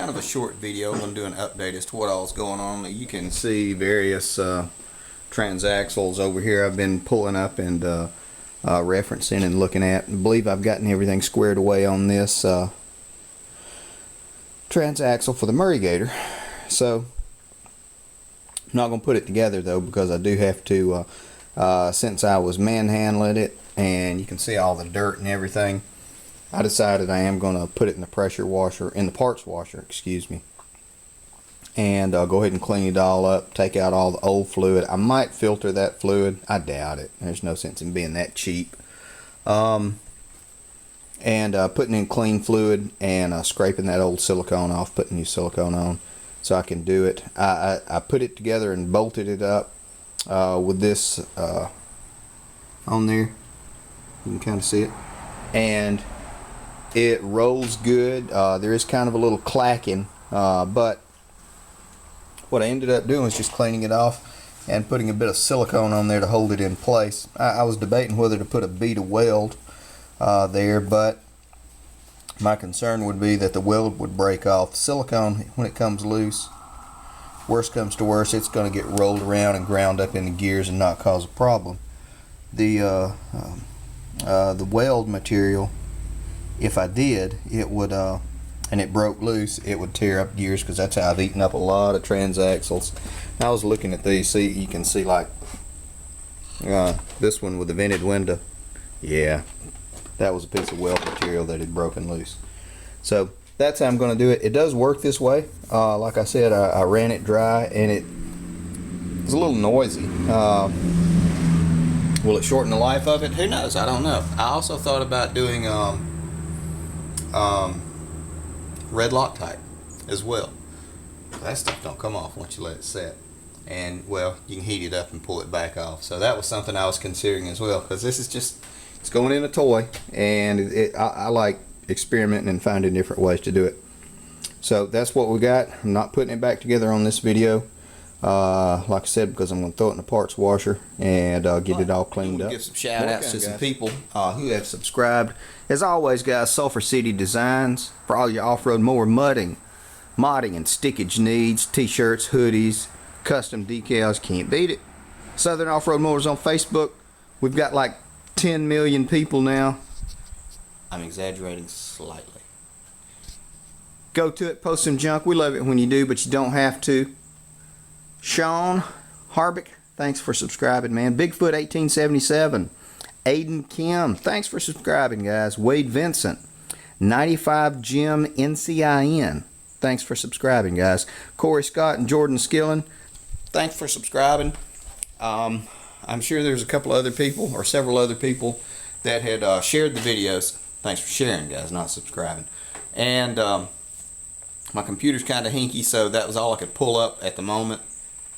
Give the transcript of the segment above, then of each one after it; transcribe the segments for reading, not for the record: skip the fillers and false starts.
kind of a short video. I'm going to do an update as to what all's going on. You can see various transaxles over here I've been pulling up and referencing and looking at. I believe I've gotten everything squared away on this transaxle for the Murray Gator. So I'm not going to put it together though, because I do have to, since I was manhandling it and you can see all the dirt and everything, I decided I am going to put it in the pressure washer, in the parts washer, excuse me, and go ahead and clean it all up, take out all the old fluid. I might filter that fluid. I doubt it. There's no sense in being that cheap. And putting in clean fluid and scraping that old silicone off, putting new silicone on so I can do it. I put it together and bolted it up with this on there. You can kind of see it. And it rolls good. There is kind of a little clacking, but what I ended up doing was just cleaning it off and putting a bit of silicone on there to hold it in place. I was debating whether to put a bead of weld there, but my concern would be that the weld would break off. The silicone, when it comes loose, worst comes to worst, it's going to get rolled around and ground up into gears and not cause a problem. The weld material, if I did, it would and it broke loose, it would tear up gears, because that's how I've eaten up a lot of transaxles. I was looking at these, see, you can see like this one with the vented window. Yeah, that was a piece of weld material that had broken loose. So that's how I'm going to do it. It does work this way. Like I said, I ran it dry and it was a little noisy. Will it shorten the life of it? Who knows? I don't know. I also thought about doing red Loctite as well. That stuff don't come off once you let it set, and well, you can heat it up and pull it back off. So that was something I was considering as well, because this is just, it's going in a toy, and I like experimenting and finding different ways to do it. So that's what we got. I'm not putting it back together on this video, like I said, because I'm going to throw it in the parts washer and get it all cleaned up. Give some shout outs to some people who have subscribed. As always, guys, Sulphur City Designs for all your off-road mower modding and stickage needs, t-shirts, hoodies, custom decals. Can't beat it. Southern Off-Road Mowers on Facebook. We've got like 10 million people now. I'm exaggerating slightly. Go to it, post some junk. We love it when you do, but you don't have to. Sean Harbick, thanks for subscribing, man. Bigfoot 1877. Aiden Kim, thanks for subscribing, guys. Wade Vincent, 95 Jim NCIN, thanks for subscribing, guys. Corey Scott and Jordan Skillen, thanks for subscribing. I'm sure there's a couple other people, or several other people, that had shared the videos. Thanks for sharing, guys, not subscribing. And my computer's kind of hinky, so that was all I could pull up at the moment.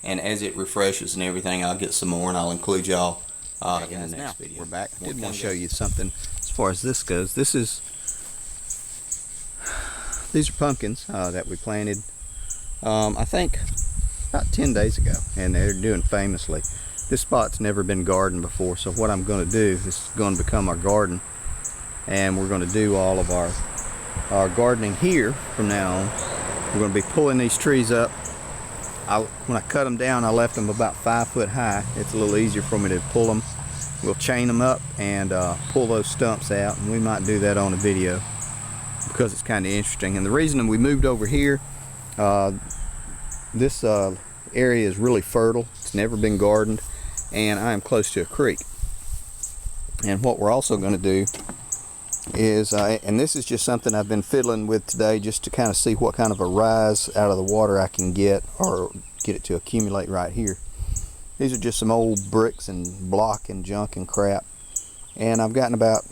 And as it refreshes and everything, I'll get some more and I'll include y'all in the next video. We're back. I did want to show you something as far as this goes. These are pumpkins that we planted, I think about 10 days ago, and they're doing famously. This spot's never been gardened before, so what I'm going to do, this is going to become our garden, and we're going to do all of our gardening here from now on. We're going to be pulling these trees up. When I cut them down, I left them about 5 foot high. It's a little easier for me to pull them. We'll chain them up and pull those stumps out, and we might do that on a video because it's kind of interesting. And the reason we moved over here, this area is really fertile. It's never been gardened, and I am close to a creek. And what we're also going to do is, and this is just something I've been fiddling with today, just to kind of see what kind of a rise out of the water I can get, or get it to accumulate right here. These are just some old bricks and block and junk and crap, and I've gotten about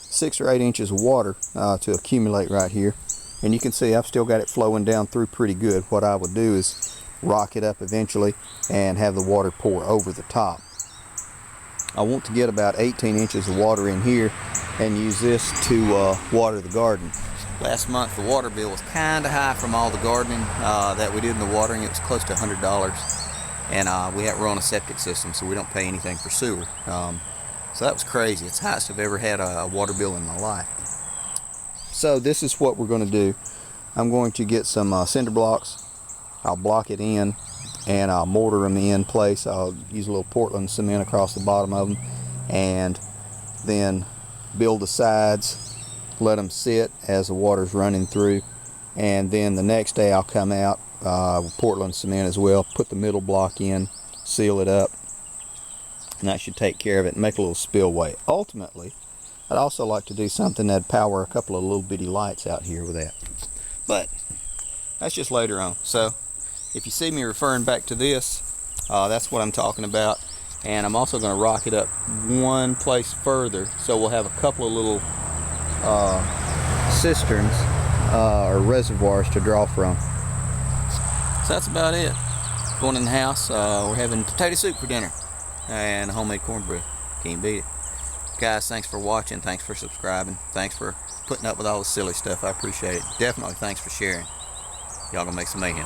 6 or 8 inches of water to accumulate right here, and you can see I've still got it flowing down through pretty good. What I would do is rock it up eventually and have the water pour over the top. I want to get about 18 inches of water in here and use this to water the garden. Last month the water bill was kind of high from all the gardening that we did in the watering. It was close to $100, and we're on a septic system, so we don't pay anything for sewer. So that was crazy. It's the highest I've ever had a water bill in my life. So this is what we're going to do. I'm going to get some cinder blocks. I'll block it in and I'll mortar them in place. I'll use a little Portland cement across the bottom of them and then build the sides, let them sit as the water's running through, and then the next day I'll come out with Portland cement as well, put the middle block in, seal it up, and that should take care of it and make a little spillway. Ultimately, I'd also like to do something that'd power a couple of little bitty lights out here with that. But that's just later on. So if you see me referring back to this, that's what I'm talking about. And I'm also going to rock it up one place further, so we'll have a couple of little cisterns or reservoirs to draw from. So that's about it. Going in the house, we're having potato soup for dinner and homemade cornbread. Can't beat it. Guys, thanks for watching. Thanks for subscribing. Thanks for putting up with all the silly stuff. I appreciate it. Definitely thanks for sharing. Y'all gonna make some mayhem.